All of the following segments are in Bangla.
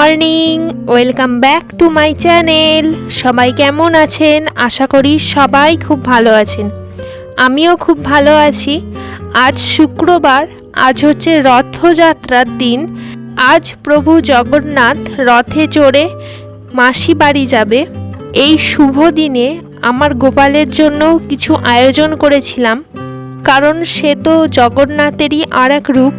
Morning, welcome back to my channel. সবাই কেমন আছেন? আশা করি সবাই খুব ভালো আছেন। আমিও খুব ভালো আছি। আজ শুক্রবার, আজ হচ্ছে রথযাত্রার দিন। আজ প্রভু জগন্নাথ রথে চড়ে মাসি বাড়ি যাবে। এই শুভ দিনে আমার গোপালের জন্য কিছু আয়োজন করেছিলাম, কারণ সে তো জগন্নাথেরই আর এক রূপ।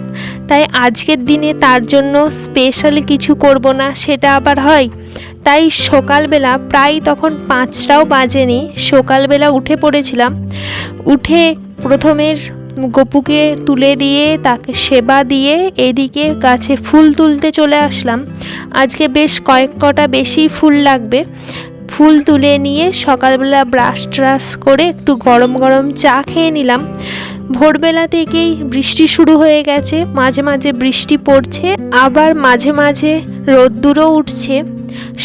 তাই আজকের দিনে তার জন্য স্পেশাল কিছু করব না, সেটা আবার হয়। তাই সকালবেলা প্রায় তখন 5টাও বাজেনি, সকালবেলা উঠে পড়েছিলাম। উঠে প্রথমে গপুকে তুলে দিয়ে তাকে সেবা দিয়ে এদিকে গাছে ফুল তুলতে চলে আসলাম। আজকে বেশ কয়েক কটা বেশি ফুল লাগবে। ফুল তুলে নিয়ে সকালবেলা ব্রাশ ট্রাশ করে একটু গরম গরম চা খেয়ে নিলাম। ভোরবেলা থেকেই বৃষ্টি শুরু হয়ে গেছে, মাঝে মাঝে বৃষ্টি পড়ছে, আবার মাঝে মাঝে রোদ্দুরও উঠছে।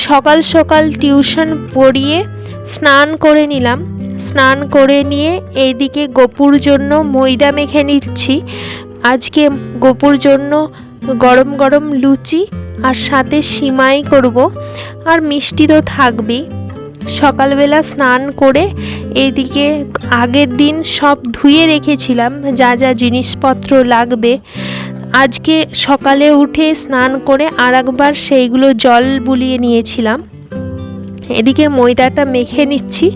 সকাল সকাল টিউশন পড়িয়ে স্নান করে নিলাম। স্নান করে নিয়ে এইদিকে গপুর জন্য ময়দা মেখে নিচ্ছি। আজকে গপুর জন্য গরম গরম লুচি আর সাথে সিমাই করব, আর মিষ্টি তো থাকবেই। সকালবেলা স্নান করে এইদিকে আগের দিন সব ধুয়ে রেখেছিলাম যা যা জিনিসপত্র লাগবে। আজকে সকালে উঠে স্নান করে আর একবার সেইগুলো জল বুলিয়ে নিয়েছিলাম। এদিকে ময়দাটা মেখে নিচ্ছি।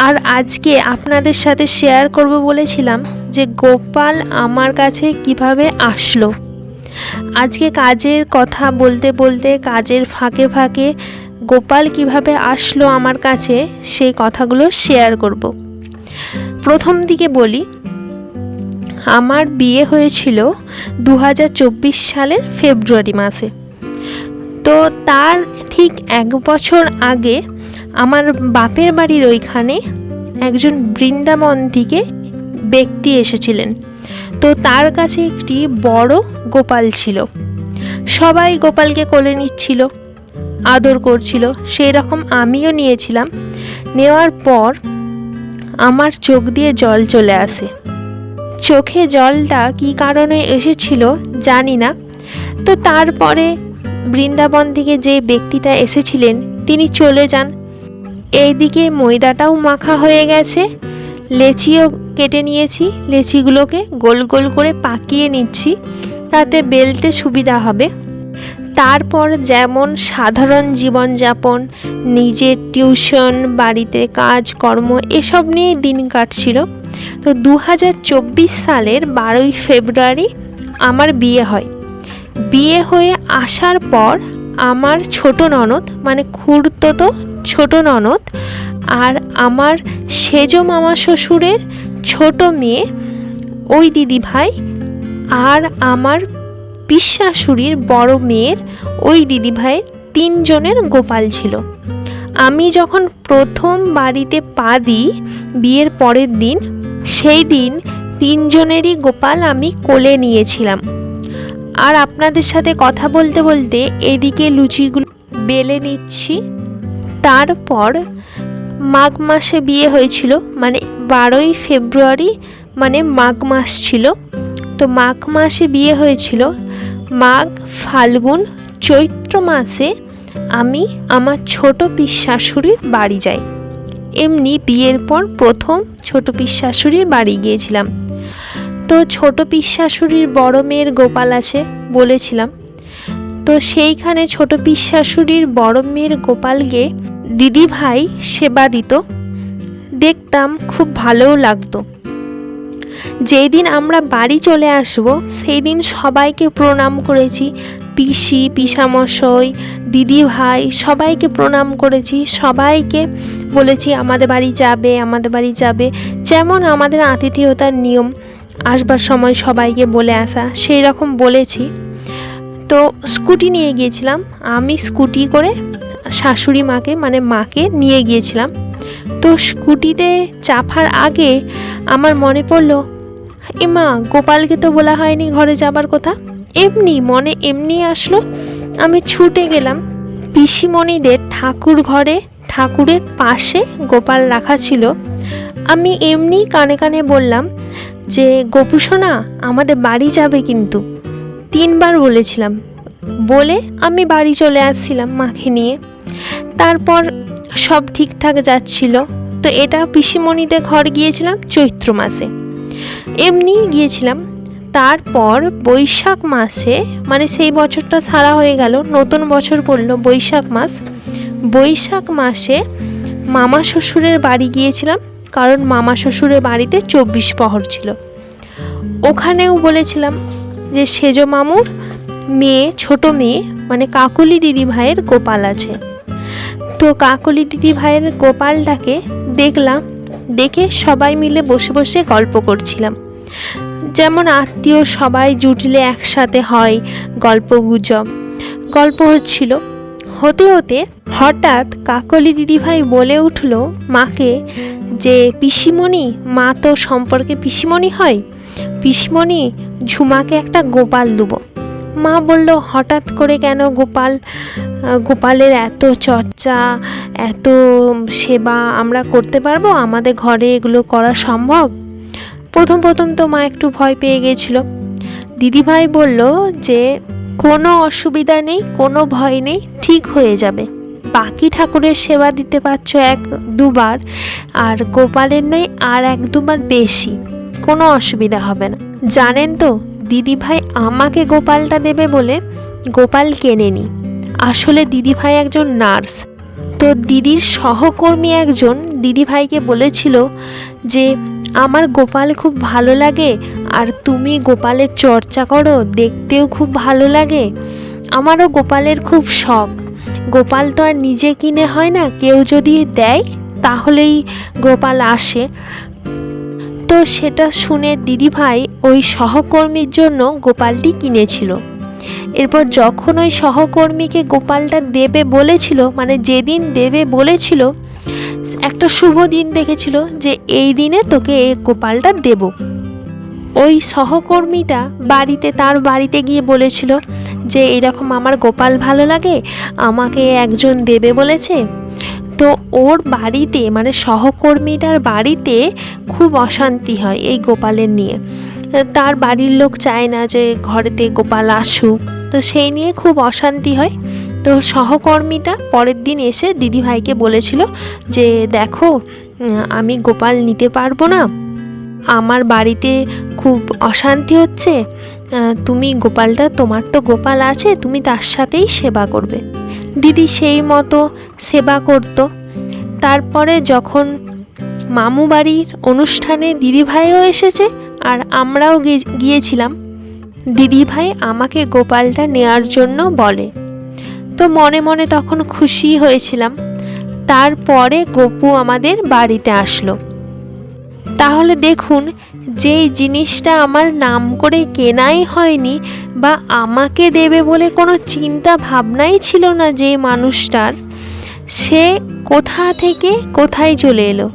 আর আজকে আপনাদের সাথে শেয়ার করব বলেছিলাম যে গোপাল আমার কাছে কিভাবে আসলো। আজকে কাজের কথা বলতে বলতে কাজের ফাঁকে ফাঁকে গোপাল কিভাবে আসলো আমার কাছে সেই কথাগুলো শেয়ার করব। প্রথম দিকে বলি, আমার বিয়ে হয়েছিল 2024 সালের ফেব্রুয়ারি মাসে। তো তার ঠিক 1 বছর আগে আমার বাপের বাড়ির ওইখানে একজন বৃন্দাবন থেকে ব্যক্তি এসেছিলেন। তো তার কাছে একটি বড় গোপাল ছিল। সবাই গোপালকে কোলে নিচ্ছিল, আদর করছিল, সেই রকম আমিও নিয়েছিলাম। নেওয়ার পর আমার চোখ দিয়ে জল চলে আসে। চোখে জলটা কী কারণে এসেছিল জানি না। তো তারপরে বৃন্দাবন থেকে যে ব্যক্তিটা এসেছিলেন তিনি চলে যান। এইদিকে ময়দাটাও মাখা হয়ে গেছে, লেচিও কেটে নিয়েছি। লেচিগুলোকে গোল গোল করে পাকিয়ে নিচ্ছি, তাতে বেলতে সুবিধা হবে। তারপর যেমন সাধারণ জীবনযাপন, নিজের টিউশন, বাড়িতে কাজ কর্ম এসব নিয়েই দিন কাটছিল। তো 2024 সালের 12ই ফেব্রুয়ারি আমার বিয়ে হয়। বিয়ে হয়ে আসার পর আমার ছোট ননদ, মানে খুড়তো ছোট ননদ, আর আমার সেজ মামা শ্বশুরের ছোট মেয়ে, ওই দিদি ভাই, আর আমার পিসশাশুড়ির বড় মেয়ের ওই দিদি ভাইয়ের 3 জনের গোপাল ছিল। আমি যখন প্রথম বাড়িতে পা দিই বিয়ের পরের দিন, সেই দিন 3 জনেরই গোপাল আমি কোলে নিয়েছিলাম। আর আপনাদের সাথে কথা বলতে বলতে এদিকে লুচিগুলো বেলে নিচ্ছি। তারপর মাঘ মাসে বিয়ে হয়েছিল, মানে 12ই ফেব্রুয়ারি মানে মাঘ মাস ছিল। তো মাঘ মাসে বিয়ে হয়েছিল। মাঘ, ফাল্গুন, চৈত্র মাসে আমি আমার ছোট পিসশাশুড়ির বাড়ি যাই। এমনি বিয়ের পর প্রথম ছোট পিসশাশুড়ির বাড়ি গিয়েছিলাম। তো ছোট পিসশাশুড়ির বড় মেয়ের গোপাল আছে বলেছিলাম। তো সেইখানে ছোট পিসশাশুড়ির বড় মেয়ের গোপালকে দিদি ভাই সেবা দিত, দেখতাম খুব ভালোও লাগতো। যেই দিন আমরা বাড়ি চলে আসব সেই দিন সবাইকে প্রণাম করেছি, পিসি, পিসামশাই, দিদি ভাই সবাইকে প্রণাম করেছি। সবাইকে বলেছি আমাদের বাড়ি যাবে, আমাদের বাড়ি যাবে। যেমন আমাদের আতিথেয়তার নিয়ম, আসবার সময় সবাইকে বলে আসা, সেই রকম বলেছি। তো স্কুটি নিয়ে গিয়েছিলাম, আমি স্কুটি করে শাশুড়ি মাকে মানে মাকে নিয়ে গিয়েছিলাম। তো স্কুটিতে চাপার আগে আমার মনে পড়লো, এমা গোপালকে তো বলা হয়নি ঘরে যাবার কথা। মনে এমনি আসলো, আমি ছুটে গেলাম। পিসিমণিদের ঠাকুর ঘরে ঠাকুরের পাশে গোপাল রাখা ছিল। আমি এমনি কানে কানে বললাম যে গোপু সোনা আমাদের বাড়ি যাবে কিন্তু। 3 বার বলেছিলাম, বলে আমি বাড়ি চলে আসছিলাম মাকে নিয়ে। তারপর সব ঠিকঠাক যাচ্ছিল। তো এটা পিসিমণিদের ঘর গিয়েছিলাম চৈত্র মাসে, এমনি গিয়েছিলাম। তারপর বৈশাখ মাসে, মানে সেই বছরটা সারা হয়ে গেল, নতুন বছর পড়লো বৈশাখ মাস। বৈশাখ মাসে মামা শ্বশুরের বাড়ি গিয়েছিলাম, কারণ মামা শ্বশুরের বাড়িতে 24 প্রহর ছিল। ওখানেও বলেছিলাম যে সেজ মামুর মেয়ে, ছোট মেয়ে, মানে কাকলি দিদি ভাইয়ের গোপাল আছে। তো কাকলি দিদি ভাইয়ের গোপালটাকে দেখলাম, দেখে সবাই মিলে বসে বসে গল্প করছিলাম। যেমন আত্মীয় সবাই জুটলে একসাথে হয়, গল্প হচ্ছিল। হতে হতে হঠাৎ কাকলি দিদিভাই বলে উঠল মাকে যে পিসিমণি, মা তো সম্পর্কে পিসিমণি হয়, পিসিমণি ঝুমাকে একটা গোপাল দেবো। মা বলল হঠাৎ করে কেন গোপালের এত চর্চা, এত সেবা আমরা করতে পারবো? আমাদের ঘরে এগুলো করা সম্ভব? প্রথম তো মা একটু ভয় পেয়ে গেছিল। দিদিভাই বলল যে কোনো অসুবিধা নেই, কোনো ভয় নেই, ঠিক হয়ে যাবে। বাকি ঠাকুরের সেবা দিতে পারছো 1-2 বার, আর গোপালের নেই আর 1-2 বার বেশি, কোনো অসুবিধা হবে না। জানেন তো দিদিভাই আমাকে গোপালটা দেবে বলে গোপাল কেনেনি। আসলে দিদিভাই একজন নার্স। তো দিদির সহকর্মী একজন দিদিভাইকে বলেছিল যে আমার গোপাল খুব ভালো লাগে, আর তুমি গোপালের চর্চা করো, দেখতেও খুব ভালো লাগে। আমারও গোপালের খুব শখ। গোপাল তো আর নিজে কিনে হয় না, কেউ যদি দেয় তাহলেই গোপাল আসে। তো সেটা শুনে দিদিভাই ওই সহকর্মীর জন্য গোপালটি কিনেছিল। এরপর যখন ওই সহকর্মীকে গোপালটা দেবে বলেছিল, মানে যেদিন দেবে বলেছিল, একটা শুভ দিন দেখেছিল যে এই দিনে তোকে এই গোপালটা দেব। ওই সহকর্মীটা তার বাড়িতে গিয়ে বলেছিল যে এরকম আমার গোপাল ভালো লাগে, আমাকে একজন দেবে বলেছে। তো ওর বাড়িতে, মানে সহকর্মীটার বাড়িতে খুব অশান্তি হয় এই গোপালের নিয়ে। তার বাড়ির লোক চায় না যে ঘরেতে গোপাল আসুক, তো সেই নিয়ে খুব অশান্তি হয়। তো সহকর্মীটা পরের দিন এসে দিদিভাইকে বলেছিল যে দেখো, আমি গোপাল নিতে পারবো না, আমার বাড়িতে খুব অশান্তি হচ্ছে, তুমি গোপালটা, তোমার তো গোপাল আছে, তুমি তার সাথেই সেবা করবে। দিদি সেই মতো সেবা করত। তারপরে যখন মামু বাড়ির অনুষ্ঠানে দিদিভাইও এসেছে আর আমরাও গিয়েছিলাম, দিদিভাই আমাকে গোপালটা নেয়ার জন্য বলে। তো মনে মনে তখন খুশি হয়েছিলাম। তারপরে গপু আমাদের বাড়িতে আসলো। তাহলে দেখুন, যেই জিনিসটা আমার নাম করে কেনাই হয়নি, বা আমাকে দেবে বলে কোনো চিন্তা ভাবনাই ছিল না যে মানুষটার, সে কোথা থেকে কোথায় চলে এলো।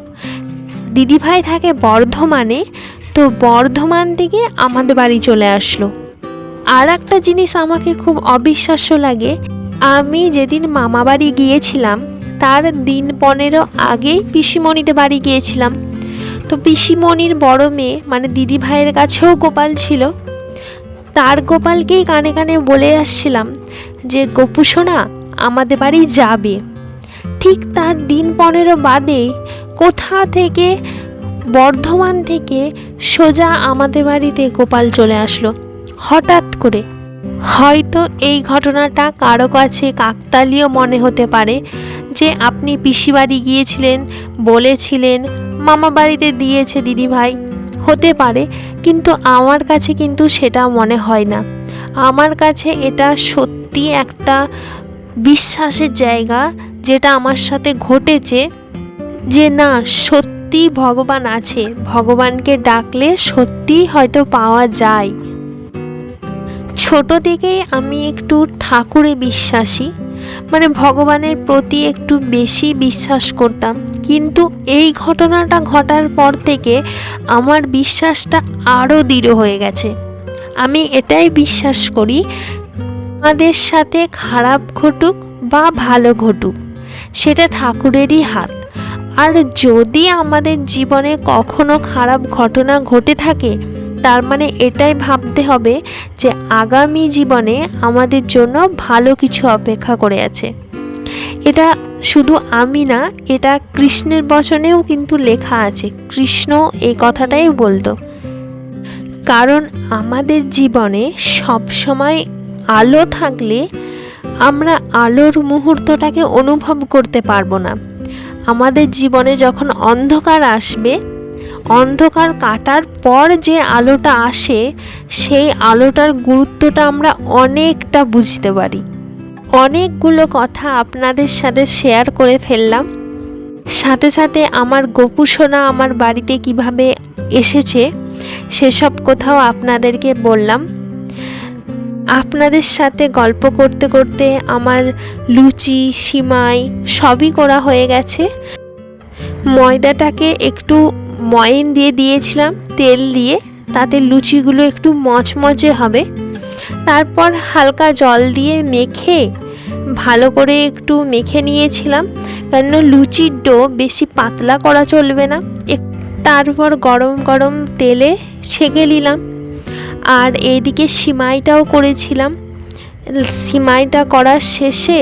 দিদিভাই থাকে বর্ধমানে, তো বর্ধমান থেকে আমাদের বাড়ি চলে আসলো। আর একটা জিনিস আমাকে খুব অবিশ্বাস্য লাগে, আমি যেদিন মামা বাড়ি গিয়েছিলাম তার দিন 15 আগেই পিসিমণিদের বাড়ি গিয়েছিলাম। তো পিসিমণির বড় মেয়ে, মানে দিদি ভাইয়ের কাছেও গোপাল ছিল। তার গোপালকেই কানে কানে বলে আসছিলাম যে গপু সোনা আমাদের বাড়ি যাবে। ঠিক তার দিন 15 বাদে কোথা থেকে, বর্ধমান থেকে সোজা আমাদের বাড়িতে গোপাল চলে আসলো হঠাৎ করে। হয়তো এই ঘটনাটা কারো কাছে কাকতালীয় মনে হতে পারে যে আপনি পিসি বাড়ি গিয়েছিলেন, বলেছিলেন, মামা বাড়িতে দিয়েছে দিদিভাই, হতে পারে, কিন্তু আমার কাছে কিন্তু সেটা মনে হয় না। আমার কাছে এটা সত্যি একটা বিশ্বাসের জায়গা, যেটা আমার সাথে ঘটেছে, যে না, সত্যি ভগবান আছে, ভগবানকে ডাকলে সত্যি হয়তো পাওয়া যায়। ছোট থেকেই আমি একটু ঠাকুরে বিশ্বাসী, মানে ভগবানের প্রতি একটু বেশি বিশ্বাস করতাম। কিন্তু এই ঘটনাটা ঘটার পর থেকে আমার বিশ্বাসটা আরও দৃঢ় হয়ে গেছে। আমি এটাই বিশ্বাস করি, আমাদের সাথে খারাপ ঘটুক বা ভালো ঘটুক, সেটা ঠাকুরেরই হাত। আর যদি আমাদের জীবনে কখনো খারাপ ঘটনা ঘটে থাকে, তার মানে এটাই ভাবতে হবে যে আগামী জীবনে আমাদের জন্য ভালো কিছু অপেক্ষা করে আছে। এটা শুধু আমি না, এটা কৃষ্ণের বচনেও কিন্তু লেখা আছে। কৃষ্ণ এই কথাটাই বলতো, কারণ আমাদের জীবনে সব সময় আলো থাকলে আমরা আলোর মুহূর্তটাকে অনুভব করতে পারবো না। আমাদের জীবনে যখন অন্ধকার আসবে, অন্ধকার কাটার পর যে আলোটা আসে, সেই আলোটার গুরুত্বটা আমরা অনেকটা বুঝতে পারি। অনেকগুলো কথা আপনাদের সাথে শেয়ার করে ফেললাম, সাথে সাথে আমার গোপু সোনা আমার বাড়িতে কিভাবে এসেছে সেসব কোথাও আপনাদেরকে বললাম। আপনাদের সাথে গল্প করতে করতে আমার লুচি, সিমাই সবই করা হয়ে গেছে। ময়দাটাকে একটু ময়ন দিয়ে দিয়েছিলাম তেল দিয়ে, তাতে লুচিগুলো একটু মচমচে হবে। তারপর হালকা জল দিয়ে মেখে ভালো করে একটু মেখে নিয়েছিলাম, কেন লুচির ডো বেশি পাতলা করা চলবে না। তারপর গরম গরম তেলে ছেঁকে নিলাম। আর এইদিকে সিমাইটাও করেছিলাম। সিমাইটা করার শেষে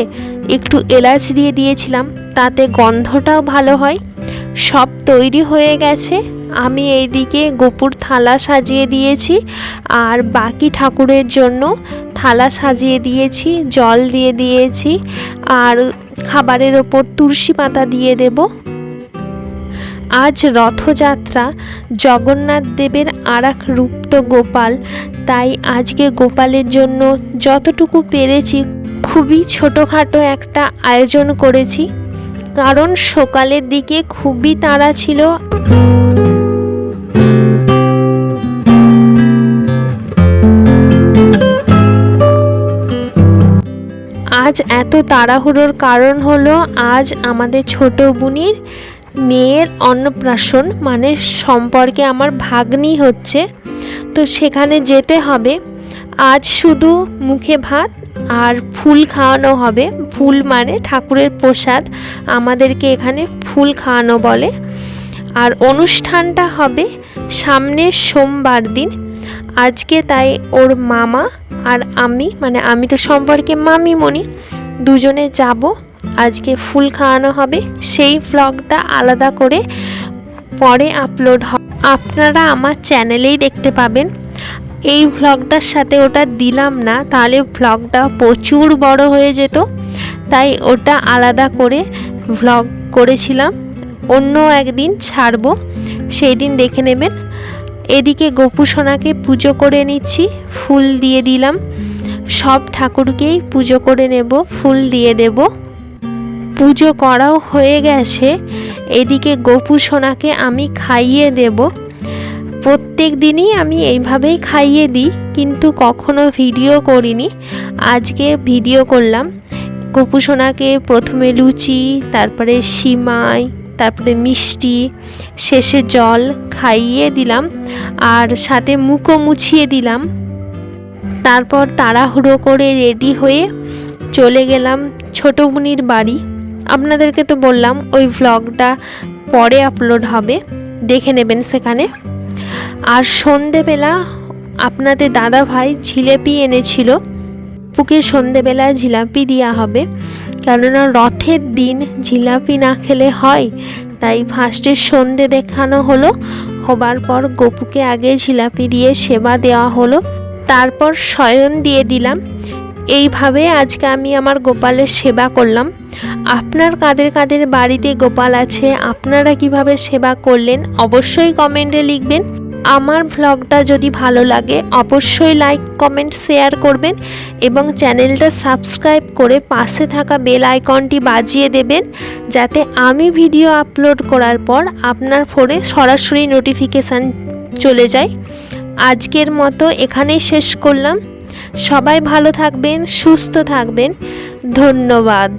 একটু এলাচ দিয়ে দিয়েছিলাম, তাতে গন্ধটাও ভালো হয়। সব তৈরি হয়ে গেছে। আমি এইদিকে গোপুর থালা সাজিয়ে দিয়েছি, আর বাকি ঠাকুরের জন্য থালা সাজিয়ে দিয়েছি, জল দিয়ে দিয়েছি, আর খাবারের ওপর তুলসী পাতা দিয়ে দেব। আজ রথযাত্রা, জগন্নাথ দেবের আরেক রূপ তো গোপাল, তাই আজকে গোপালের জন্য যতটুকু পেরেছি খুবই ছোটোখাটো একটা আয়োজন করেছি, কারণ সকালের দিকে খুবই তাড়া ছিল। আজ এত তাড়াহুড়োর কারণ হলো আজ আমাদের ছোট বুনির মেয়ের অন্নপ্রাশন, মানে সম্পর্কে আমার ভাগ্নি হচ্ছে, তো সেখানে যেতে হবে। আজ শুধু মুখে ভাত আর ফুল খাওয়ানো হবে। ফুল মানে ঠাকুরের প্রসাদ, আমাদেরকে এখানে ফুল খাওয়ানো বলে। আর অনুষ্ঠানটা হবে সামনে সোমবার দিন। আজকে তাই ওর মামা আর আমি, মানে আমি তো সম্পর্কে মামিমণি, দুজনে যাব। আজকে ফুল খাওয়ানো হবে। সেই ভ্লগটা আলাদা করে পরে আপলোড হবে, আপনারা আমার চ্যানেলেই দেখতে পাবেন। এই ভ্লগটার সাথে ওটা দিলাম না, তাহলে ভ্লগটা প্রচুর বড় হয়ে যেত, তাই ওটা আলাদা করে ভ্লগ করেছিলাম। অন্য একদিন ছাড়বো, সেই দিন দেখে নেবেন। এদিকে গোপু সোনাকে পুজো করে নিচ্ছি, ফুল দিয়ে দিলাম। সব ঠাকুরকেই পুজো করে নেব, ফুল দিয়ে দেব। পুজো করাও হয়ে গেছে। এদিকে গোপু সোনাকে আমি খাইয়ে দেব। প্রত্যেক দিনই আমি এইভাবেই খাইয়ে দিই, কিন্তু কখনো ভিডিও করিনি। আজকে ভিডিও করলাম। গোপু সোনাকে প্রথমে লুচি, তারপরে সিমাই, তারপরে মিষ্টি, শেষে জল খাইয়ে দিলাম, আর সাথে মুখও মুছিয়ে দিলাম। তারপর তাড়াহুড়ো করে রেডি হয়ে চলে গেলাম ছোট বুনির বাড়ি। আপনাদেরকে তো বললাম ওই ভ্লগটা পরে আপলোড হবে, দেখে নেবেন সেখানে। আর সন্ধেবেলা আপনাদের দাদা ভাই জিলেপি এনেছিল, পুকে সন্ধেবেলায় জিলাপি দেওয়া হবে, কেননা রথের দিন জিলাপি না খেলে হয়। তাই ফার্স্টে সন্ধে দেখানো হলো, হবার পর গোপুকে আগে জিলাপি দিয়ে সেবা দেওয়া হলো, তারপর শয়ন দিয়ে দিলাম। এইভাবে আজকে আমি আমার গোপালের সেবা করলাম। আপনার কাদের কাদের বাড়িতে গোপাল আছে, আপনারা কিভাবে সেবা করলেন অবশ্যই কমেন্টে লিখবেন। আমার ভ্লগটা যদি ভালো লাগে অবশ্যই লাইক, কমেন্ট, শেয়ার করবেন এবং চ্যানেলটা সাবস্ক্রাইব করে পাশে থাকা বেল আইকনটি বাজিয়ে দেবেন, যাতে আমি ভিডিও আপলোড করার পর আপনার ফোনে সরাসরি নোটিফিকেশান চলে যায়। আজকের মতো এখানেই শেষ করলাম। সবাই ভালো থাকবেন, সুস্থ থাকবেন। ধন্যবাদ।